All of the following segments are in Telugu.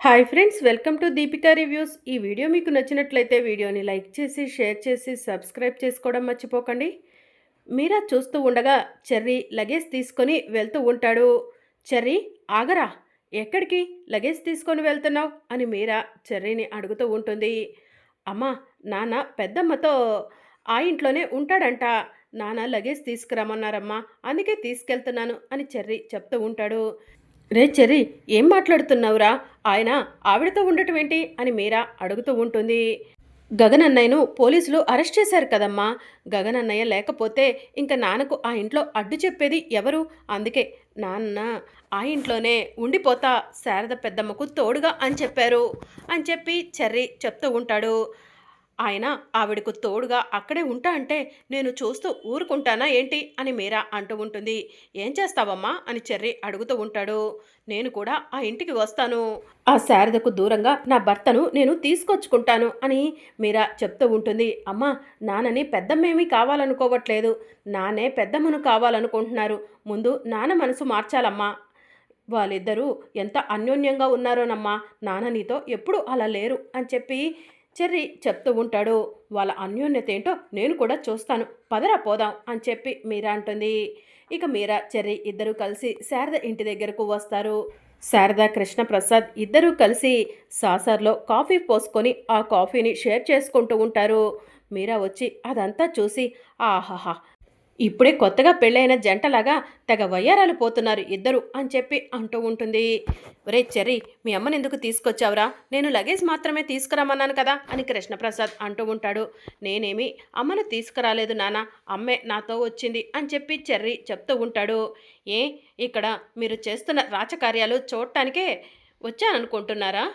Hi friends, welcome to Deepika reviews. ఈ వీడియో మీకు నచ్చినట్లయితే వీడియోని లైక్ చేసి షేర్ చేసి సబ్స్క్రైబ్ చేసుకోవడం మర్చిపోకండి. మీరా చూస్తూ ఉండగా చెర్రీ లగేజ్ తీసుకొని వెళ్తూ ఉంటాడు. చెర్రీ, ఆగరా, ఎక్కడికి లగేజ్ తీసుకొని వెళ్తున్నావు అని మీరా చెర్రీని అడుగుతూ ఉంటుంది. అమ్మా, నాన్న పెద్దమ్మతో ఆ ఇంట్లోనే ఉంటాడంట. నాన్న లగేజ్ తీసుకురమ్మన్నారమ్మా, అందుకే తీసుకెళ్తున్నాను అని చెర్రీ చెప్తూ ఉంటాడు. రే చెర్రీ, ఏం మాట్లాడుతున్నావురా? ఆయన ఆవిడతో ఉండటం ఏంటి అని మీరా అడుగుతూ ఉంటుంది. గగన్ అన్నయ్యను పోలీసులు అరెస్ట్ చేశారు కదమ్మా. గగన్ అన్నయ్య లేకపోతే ఇంకా నాన్నకు ఆ ఇంట్లో అడ్డు చెప్పేది ఎవరు? అందుకే నాన్న ఆ ఇంట్లోనే ఉండిపోతా, శారద పెద్దమ్మకు తోడుగా అని చెప్పారు అని చెప్పి చెర్రీ చెప్తూ ఉంటాడు. ఆయన ఆవిడకు తోడుగా అక్కడే ఉంటా అంటే నేను చూస్తూ ఊరుకుంటానా ఏంటి అని మీరా అంటూ ఉంటుంది. ఏం చేస్తావమ్మా అని చెర్రీ అడుగుతూ ఉంటాడు. నేను కూడా ఆ ఇంటికి వస్తాను, ఆ శారదకు దూరంగా నా భర్తను నేను తీసుకొచ్చుకుంటాను అని మీరా చెప్తూ ఉంటుంది. అమ్మా, నాన్నని పెద్దమ్మేమీ కావాలనుకోవట్లేదు, నానే పెద్దమ్మను కావాలనుకుంటున్నారు. ముందు నాన్న మనసు మార్చాలమ్మా. వాళ్ళిద్దరూ ఎంత అన్యోన్యంగా ఉన్నారోనమ్మా. నాన్న నీతో ఎప్పుడు అలా లేరు అని చెప్పి చెర్రీ చెప్తూ ఉంటాడు. వాళ్ళ అన్యోన్యత ఏంటో నేను కూడా చూస్తాను, పదరా పోదాం అని చెప్పి మీరా అంటుంది. ఇక మీరా చెర్రీ ఇద్దరూ కలిసి శారద ఇంటి దగ్గరకు వస్తారు. శారద కృష్ణప్రసాద్ ఇద్దరూ కలిసి సాసర్లో కాఫీ పోసుకొని ఆ కాఫీని షేర్ చేసుకుంటూ ఉంటారు. మీరా వచ్చి అదంతా చూసి, ఆహాహా, ఇప్పుడే కొత్తగా పెళ్ళైన జంటలాగా తెగ వయ్యారాలు పోతున్నారు ఇద్దరు అని చెప్పి అంటూ ఉంటుంది. ఒరే చెర్రీ, మీ అమ్మని ఎందుకు తీసుకొచ్చావురా? నేను లగేజ్ మాత్రమే తీసుకురమ్మన్నాను కదా అని కృష్ణప్రసాద్ అంటూ ఉంటాడు. నేనేమి అమ్మను తీసుకురాలేదు నాన్న, అమ్మే నాతో వచ్చింది అని చెప్పి చెర్రీ చెప్తూ ఉంటాడు. ఏ, ఇక్కడ మీరు చేస్తున్న రాచకార్యాలు చూడటానికే వచ్చాననుకుంటున్నారా?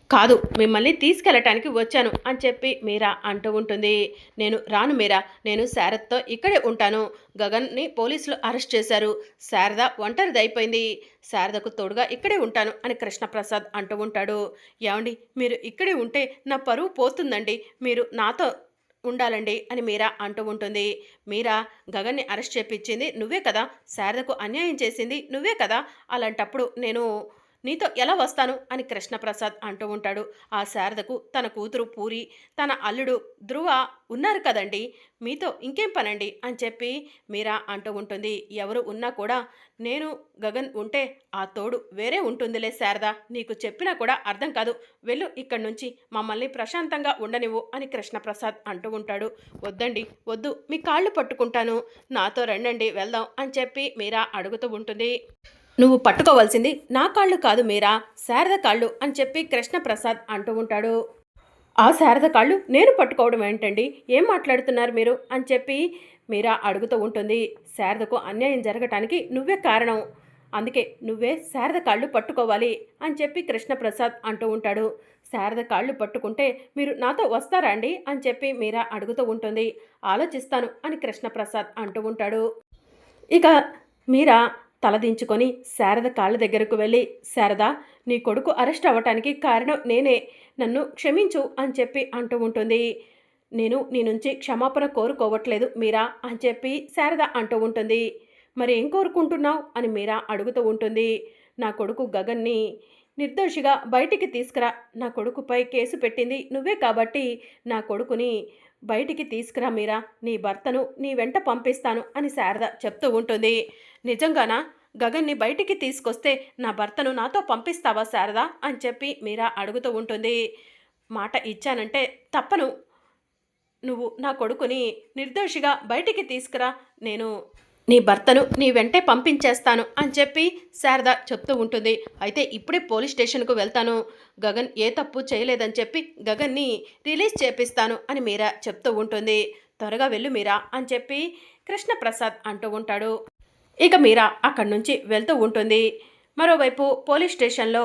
కాదు, మిమ్మల్ని తీసుకెళ్ళటానికి వచ్చాను అని చెప్పి మీరా అంటూ ఉంటుంది. నేను రాను మీరా, నేను శారదతో ఇక్కడే ఉంటాను. గగన్ని పోలీసులు అరెస్ట్ చేశారు, శారద ఒంటరిదైపోయింది, శారదకు తోడుగా ఇక్కడే ఉంటాను అని కృష్ణప్రసాద్ అంటూ ఉంటాడు. ఏమండి, మీరు ఇక్కడే ఉంటే నా పరువు పోతుందండి, మీరు నాతో ఉండాలండి అని మీరా అంటూ ఉంటుంది. మీరా, గగన్ని అరెస్ట్ చేపించింది నువ్వే కదా, శారదకు అన్యాయం చేసింది నువ్వే కదా, అలాంటప్పుడు నేను నీతో ఎలా వస్తాను అని కృష్ణప్రసాద్ అంటూ ఉంటాడు. ఆ శారదకు తన కూతురు పూరి, తన అల్లుడు ధ్రువ ఉన్నారు కదండి, మీతో ఇంకేం పనండి అని చెప్పి మీరా అంటూ ఉంటుంది. ఎవరు ఉన్నా కూడా నేను గగన్ ఉంటే ఆ తోడు వేరే ఉంటుందిలే శారద, నీకు చెప్పినా కూడా అర్థం కాదు, వెళ్ళు ఇక్కడి నుంచి, మమ్మల్ని ప్రశాంతంగా ఉండనివ్వు అని కృష్ణప్రసాద్ అంటూ ఉంటాడు. వద్దండి, వద్దు, మీ కాళ్ళు పట్టుకుంటాను, నాతో రండండి వెళ్దాం అని చెప్పి మీరా అడుగుతూ ఉంటుంది. నువ్వు పట్టుకోవాల్సింది నా కాళ్ళు కాదు మీరా, శారద కాళ్ళు అని చెప్పి కృష్ణప్రసాద్ అంటూ ఉంటాడు. ఆ శారద కాళ్ళు నేను పట్టుకోవడం ఏంటండి, ఏం మాట్లాడుతున్నారు మీరు అని చెప్పి మీరా అడుగుతూ ఉంటుంది. శారదకు అన్యాయం జరగటానికి నువ్వే కారణం, అందుకే నువ్వే శారద కాళ్ళు పట్టుకోవాలి అని చెప్పి కృష్ణప్రసాద్ అంటూ ఉంటాడు. శారద కాళ్ళు పట్టుకుంటే మీరు నాతో వస్తారా అండి అని చెప్పి మీరా అడుగుతూ ఉంటుంది. ఆలోచిస్తాను అని కృష్ణప్రసాద్ అంటూ ఉంటాడు. ఇక మీరా తలదించుకొని శారద కాళ్ళ దగ్గరకు వెళ్ళి, శారద, నీ కొడుకు అరెస్ట్ అవ్వటానికి కారణం నేనే, నన్ను క్షమించు అని చెప్పి అంటూ ఉంటుంది. నేను నీ నుంచి క్షమాపణ కోరుకోవట్లేదు మీరా అని చెప్పి శారద అంటూ ఉంటుంది. మరి ఏం కోరుకుంటున్నావు అని మీరా అడుగుతూ ఉంటుంది. నా కొడుకు గగన్ని నిర్దోషిగా బయటికి తీసుకురా, నా కొడుకుపై కేసు పెట్టింది నువ్వే కాబట్టి నా కొడుకుని బయటికి తీసుకురా మీరా, నీ భర్తను నీ వెంట పంపిస్తాను అని శారద చెప్తూ ఉంటుంది. నిజంగానా? గగన్ని బయటికి తీసుకొస్తే నా భర్తను నాతో పంపిస్తావా శారదా అని చెప్పి మీరా అడుగుతూ ఉంటుంది. మాట ఇచ్చానంటే తప్పను, నువ్వు నా కొడుకుని నిర్దోషిగా బయటికి తీసుకురా, నేను నీ భర్తను నీ వెంటే పంపించేస్తాను అని చెప్పి శారద చెప్తూ ఉంటుంది. అయితే ఇప్పుడే పోలీస్ స్టేషన్కు వెళ్తాను, గగన్ ఏ తప్పు చేయలేదని చెప్పి గగన్ని రిలీజ్ చేపిస్తాను అని మీరా చెప్తూ ఉంటుంది. త్వరగా వెళ్ళు మీరా అని చెప్పి కృష్ణప్రసాద్ అంటూ ఉంటాడు. ఇక మీరా అక్కడి నుంచి వెళ్తూ ఉంటుంది. మరోవైపు పోలీస్ స్టేషన్లో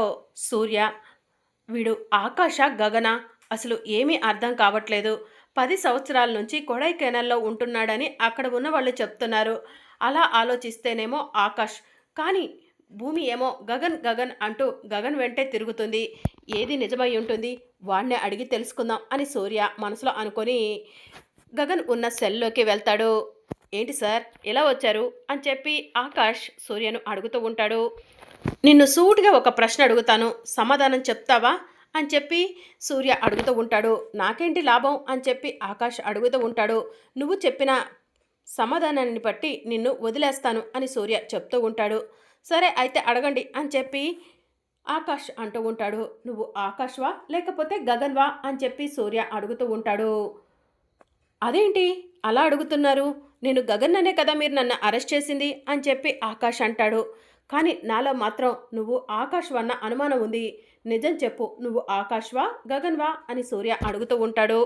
సూర్య, వీడు ఆకాశ గగన, అసలు ఏమీ అర్థం కావట్లేదు, 10 సంవత్సరాల నుంచి కొడైకెనాల్లో ఉంటున్నాడని అక్కడ ఉన్న వాళ్ళు చెప్తున్నారు. అలా ఆలోచిస్తేనేమో ఆకాష్, కానీ భూమి ఏమో గగన్ గగన్ అంటూ గగన్ వెంటే తిరుగుతుంది. ఏది నిజమై ఉంటుంది, వాడినే అడిగి తెలుసుకుందాం అని సూర్య మనసులో అనుకొని గగన్ ఉన్న సెల్లోకి వెళ్తాడు. ఏంటి సార్ ఎలా వచ్చారు అని చెప్పి ఆకాష్ సూర్యను అడుగుతూ ఉంటాడు. నిన్ను సూటిగా ఒక ప్రశ్న అడుగుతాను, సమాధానం చెప్తావా అని చెప్పి సూర్య అడుగుతూ ఉంటాడు. నాకేంటి లాభం అని చెప్పి ఆకాష్ అడుగుతూ ఉంటాడు. నువ్వు చెప్పిన సమాధానాన్ని బట్టి నిన్ను వదిలేస్తాను అని సూర్య చెప్తూ ఉంటాడు. సరే అయితే అడగండి అని చెప్పి ఆకాష్ అంటూ ఉంటాడు. నువ్వు ఆకాష్వా లేకపోతే గగన్వా అని చెప్పి సూర్య అడుగుతూ ఉంటాడు. అదేంటి అలా అడుగుతున్నారు? నేను గగన్ అనే కదా మీరు నన్ను అరెస్ట్ చేసింది అని చెప్పి ఆకాష్ అంటాడు. కానీ నాలో మాత్రం నువ్వు ఆకాష్‌వా అన్న అనుమానం ఉంది. నిజం చెప్పు, నువ్వు ఆకాష్‌వా? గగన్‌వా? అని సూర్య అడుగుతూ ఉంటాడు.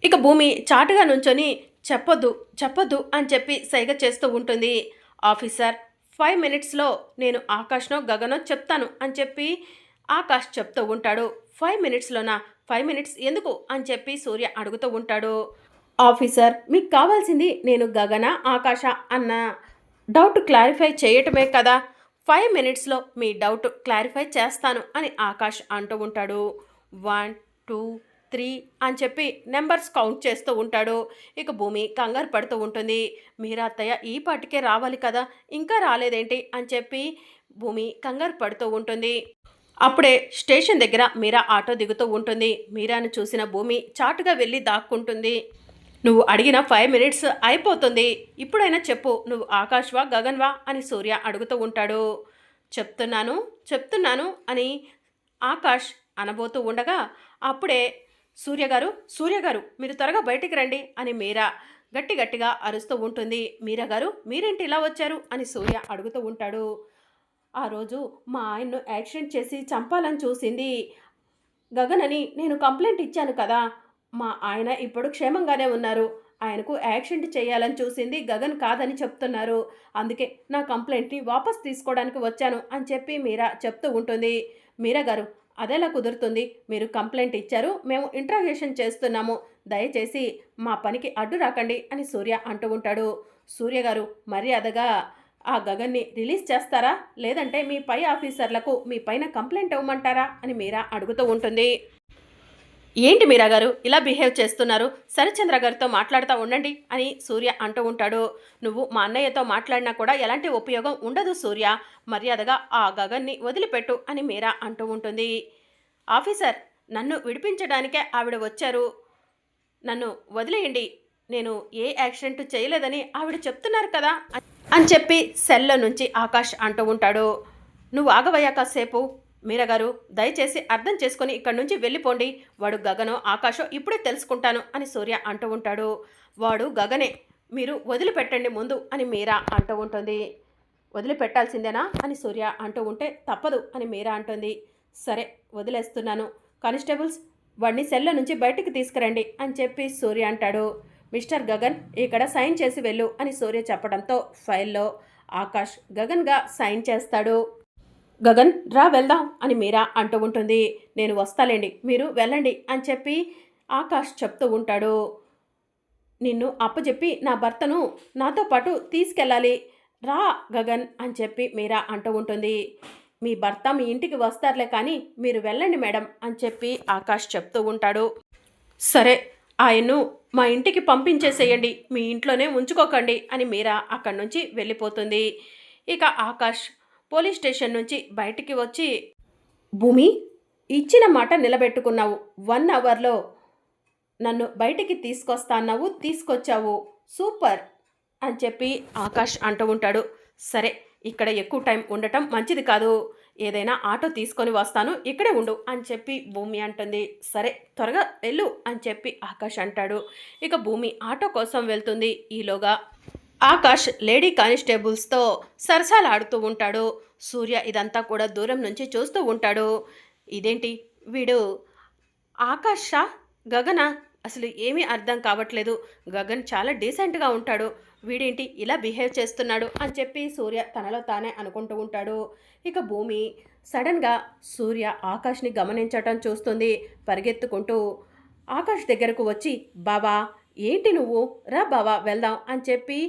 ఇక భూమి చాటుగా నుంచొని చెప్పొద్దు, చెప్పొద్దు అని చెప్పి సైగ చేస్తూ ఉంటుంది. ఆఫీసర్ 5 మినిట్స్‌లో నేను ఆకాష్‌నో, గగనో చెప్తాను అని చెప్పి ఆకాష్ చెప్తూ ఉంటాడు. 5 మినిట్స్‌లోనా? 5 మినిట్స్ ఎందుకు అని చెప్పి సూర్య అడుగుతూ ఉంటాడు. ఆఫీసర్ మీకు కావాల్సింది నేను గగన, ఆకాష అన్న డౌట్ క్లారిఫై చేయటమే కదా! 5 మినిట్స్‌లో మీ డౌట్ క్లారిఫై చేస్తాను అని ఆకాష్ అంటూ ఉంటాడు. 1, 2, 3 అని చెప్పి నంబర్స్ కౌంట్ చేస్తూ ఉంటాడు. ఇక భూమి కంగారు పడుతూ ఉంటుంది. మీరా అత్తయ్య ఈ పాటికే రావాలి కదా! ఇంకా రాలేదేంటి అని చెప్పి భూమి కంగారు పడుతూ ఉంటుంది. అప్పుడే స్టేషన్ దగ్గర మీరా ఆటో దిగుతూ ఉంటుంది. మీరాను చూసిన భూమి చాటుగా వెళ్ళి దాక్కుంటుంది. నువ్వు అడిగిన 5 మినిట్స్ అయిపోతుంది. ఇప్పుడైనా చెప్పు, నువ్వు ఆకాష్‌వా? గగన్‌వా? అని సూర్య అడుగుతూ ఉంటాడు. చెప్తున్నాను, చెప్తున్నాను అని ఆకాష్ అనబోతూ ఉండగా అప్పుడే సూర్యగారు, సూర్యగారు మీరు త్వరగా బయటికి రండి అని మీరా గట్టి గట్టిగా అరుస్తూ ఉంటుంది. మీరా గారు మీరేంటి ఇలా వచ్చారు అని సూర్య అడుగుతూ ఉంటాడు. ఆ రోజు మా ఆయన్ను యాక్సిడెంట్ చేసి చంపాలని చూసింది గగన్ అని నేను కంప్లైంట్ ఇచ్చాను కదా! మా ఆయన ఇప్పుడు క్షేమంగానే ఉన్నారు. ఆయనకు యాక్సిడెంట్ చేయాలని చూసింది గగన్ కాదని చెప్తున్నారు. అందుకే నా కంప్లైంట్‌ని వాపస్ తీసుకోవడానికి వచ్చాను అని చెప్పి మీరా చెప్తూ ఉంటుంది. మీరా గారు అదెలా కుదురుతుంది? మీరు కంప్లైంట్ ఇచ్చారు. మేము ఇంట్రాగేషన్ చేస్తున్నాము. దయచేసి మా పనికి అడ్డు రాకండి అని సూర్య అంటూ ఉంటాడు. సూర్య గారు మర్యాదగా ఆ గగన్‌ని రిలీజ్ చేస్తారా? లేదంటే మీ పై ఆఫీసర్లకు మీ పైన కంప్లైంట్ ఇవ్వమంటారా? అని మీరా అడుగుతూ ఉంటుంది. ఏంటి మీరా గారు ఇలా బిహేవ్ చేస్తున్నారు? శరత్చంద్ర గారితో మాట్లాడుతూ ఉండండి అని సూర్య అంటూ ఉంటాడు. నువ్వు మా అన్నయ్యతో మాట్లాడినా కూడా ఎలాంటి ఉపయోగం ఉండదు సూర్య. మర్యాదగా ఆ గగన్ని వదిలిపెట్టు అని మీరా అంటూ ఉంటుంది. ఆఫీసర్ నన్ను విడిపించడానికే ఆవిడ వచ్చారు. నన్ను వదిలేయండి. నేను ఏ యాక్సిడెంట్ చేయలేదని ఆవిడ చెప్తున్నారు కదా అని చెప్పి సెల్లో నుంచి ఆకాష్ అంటూ ఉంటాడు. నువ్వు ఆగవయ్యా కాసేపు. మీరా గారు దయచేసి అర్థం చేసుకొని ఇక్కడి నుంచి వెళ్ళిపోండి. వాడు గగనో ఆకాశో ఇప్పుడే తెలుసుకుంటాను అని సూర్య అంటూ ఉంటాడు. వాడు గగనే, మీరు వదిలిపెట్టండి ముందు అని మీరా అంటూ ఉంటుంది. వదిలిపెట్టాల్సిందేనా అని సూర్య అంటూ ఉంటే తప్పదు అని మీరా అంటుంది. సరే వదిలేస్తున్నాను. కానిస్టేబుల్స్ వాడిని సెల్లో నుంచి బయటికి తీసుకురండి అని చెప్పి సూర్య అంటాడు. మిస్టర్ గగన్ ఇక్కడ సైన్ చేసి వెళ్ళు అని సూర్య చెప్పడంతో ఫైల్లో ఆకాష్ గగన్గా సైన్ చేస్తాడు. గగన్ రా వెళ్దాం అని మీరా అంటూ ఉంటుంది. నేను వస్తాలేండి మీరు వెళ్ళండి అని చెప్పి ఆకాష్ చెప్తూ ఉంటాడు. నిన్ను అప్పచెప్పి నా భర్తను నాతో పాటు తీసుకెళ్ళాలి. రా గగన్ అని చెప్పి మీరా అంటూ ఉంటుంది. మీ భర్త మీ ఇంటికి వస్తారులే కానీ మీరు వెళ్ళండి మేడం అని చెప్పి ఆకాష్ చెప్తూ ఉంటాడు. సరే ఆయన్ను మా ఇంటికి పంపించేసేయండి. మీ ఇంట్లోనే ఉంచుకోకండి అని మీరా అక్కడి నుంచి వెళ్ళిపోతుంది. ఇక ఆకాష్ పోలీస్ స్టేషన్ నుంచి బయటికి వచ్చి భూమి ఇచ్చిన మాట నిలబెట్టుకున్నావు. 1 అవర్లో నన్ను బయటికి తీసుకొస్తాన్నావు, తీసుకొచ్చావు, సూపర్ అని చెప్పి ఆకాష్ అంటూ ఉంటాడు. సరే ఇక్కడ ఎక్కువ టైం ఉండటం మంచిది కాదు. ఏదైనా ఆటో తీసుకొని వస్తాను, ఇక్కడే ఉండు అని చెప్పి భూమి అంటుంది. సరే త్వరగా వెళ్ళు అని చెప్పి ఆకాష్ అంటాడు. ఇక భూమి ఆటో కోసం వెళ్తుంది. ఈలోగా ఆకాష్ లేడీ కానిస్టేబుల్స్తో సరసాలాడుతూ ఉంటాడు. సూర్య ఇదంతా కూడా దూరం నుంచి చూస్తూ ఉంటాడు. ఇదేంటి వీడు ఆకాషా గగన అసలు ఏమీ అర్థం కావట్లేదు. గగన్ చాలా డీసెంట్గా ఉంటాడు, వీడేంటి ఇలా బిహేవ్ చేస్తున్నాడు అని చెప్పి సూర్య తనలో తానే అనుకుంటూ ఉంటాడు. ఇక భూమి సడన్గా సూర్య ఆకాష్ని గమనించటం చూస్తుంది. పరిగెత్తుకుంటూ ఆకాష్ దగ్గరకు వచ్చి బావా ఏంటి నువ్వు రా బావా వెళ్దాం అని చెప్పి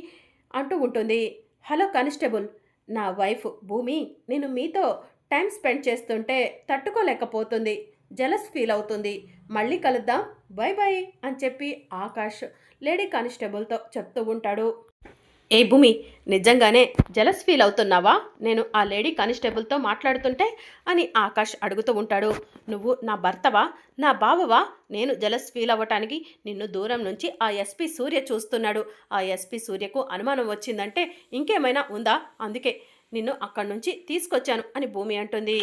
అంటూ ఉంటుంది. హలో కానిస్టేబుల్, నా వైఫ్ భూమి నేను మీతో టైం స్పెండ్ చేస్తుంటే తట్టుకోలేకపోతుంది, జలస్ ఫీల్ అవుతుంది. మళ్ళీ కలుద్దాం, బై బై అని చెప్పి ఆకాష్ లేడీ కానిస్టేబుల్తో చెప్తూ ఉంటాడు. ఏ భూమి, నిజంగానే జలస్ ఫీల్ అవుతున్నావా నేను ఆ లేడీ కానిస్టేబుల్తో మాట్లాడుతుంటే అని ఆకాష్ అడుగుతూ ఉంటాడు. నువ్వు నా భర్తవా, నా బావవా? నేను జలస్ ఫీల్ అవ్వటానికి నిన్ను దూరం నుంచి ఆ ఎస్పీ సూర్య చూస్తున్నాడు. ఆ ఎస్పీ సూర్యకు అనుమానం వచ్చిందంటే ఇంకేమైనా ఉందా, అందుకే నిన్ను అక్కడి నుంచి తీసుకొచ్చాను అని భూమి అంటుంది.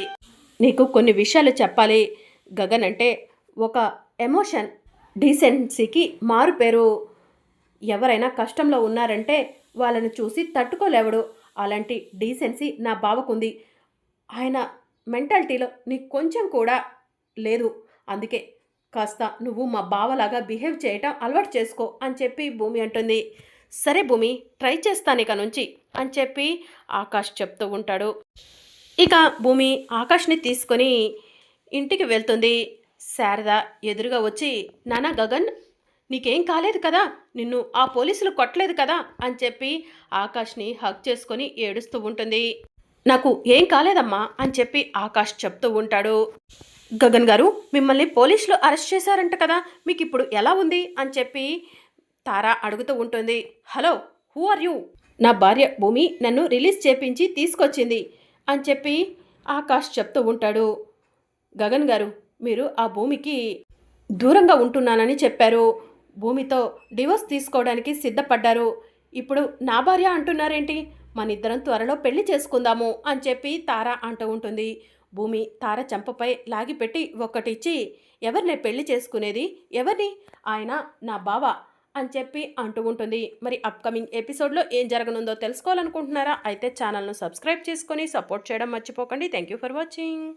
నీకు కొన్ని విషయాలు చెప్పాలి. గగన్ అంటే ఒక ఎమోషన్, డీసెన్సీకి మారు పేరు. ఎవరైనా కష్టంలో ఉన్నారంటే వాళ్ళను చూసి తట్టుకోలేవడు. అలాంటి డీసెన్సీ నా బావకుంది. ఆయన మెంటాలిటీలో నీకు కొంచెం కూడా లేదు. అందుకే కాస్త నువ్వు మా బావలాగా బిహేవ్ చేయటం అలవాటు చేసుకో అని చెప్పి భూమి అంటుంది. సరే భూమి, ట్రై చేస్తాను ఇక నుంచి అని చెప్పి ఆకాష్ చెప్తూ ఉంటాడు. ఇక భూమి ఆకాష్ని తీసుకొని ఇంటికి వెళ్తుంది. శారద ఎదురుగా వచ్చి, నానా గగన్, నీకేం కాలేదు కదా, నిన్ను ఆ పోలీసులు కొట్టలేదు కదా అని చెప్పి ఆకాష్ని హగ్ చేసుకొని ఏడుస్తూ ఉంటుంది. నాకు ఏం కాలేదమ్మా అని చెప్పి ఆకాష్ చెప్తూ ఉంటాడు. గగన్ గారు, మిమ్మల్ని పోలీసులు అరెస్ట్ చేశారంట కదా, మీకు ఇప్పుడు ఎలా ఉంది అని చెప్పి తారా అడుగుతూ ఉంటుంది. Hello, who are you? నా భార్య భూమి నన్ను రిలీజ్ చేపించి తీసుకొచ్చింది అని చెప్పి ఆకాష్ చెప్తూ ఉంటాడు. గగన్ గారు, మీరు ఆ భూమికి దూరంగా ఉంటున్నానని చెప్పారు. భూమితో డివోర్స్ తీసుకోవడానికి సిద్ధపడ్డారు. ఇప్పుడు నా భార్య అంటున్నారేంటి? మనిద్దరం త్వరలో పెళ్లి చేసుకుందాము అని చెప్పి తార అంటూ ఉంటుంది. భూమి తార చెంపపై లాగిపెట్టి ఒక్కటిచ్చి, ఎవరిని పెళ్లి చేసుకునేది, ఎవరిని? ఆయన నా బావ అని చెప్పి అంటూ ఉంటుంది. మరి అప్కమింగ్ ఎపిసోడ్లో ఏం జరగనుందో తెలుసుకోవాలనుకుంటున్నారా? అయితే ఛానల్ను సబ్స్క్రైబ్ చేసుకొని సపోర్ట్ చేయడం మర్చిపోకండి. Thank you for watching.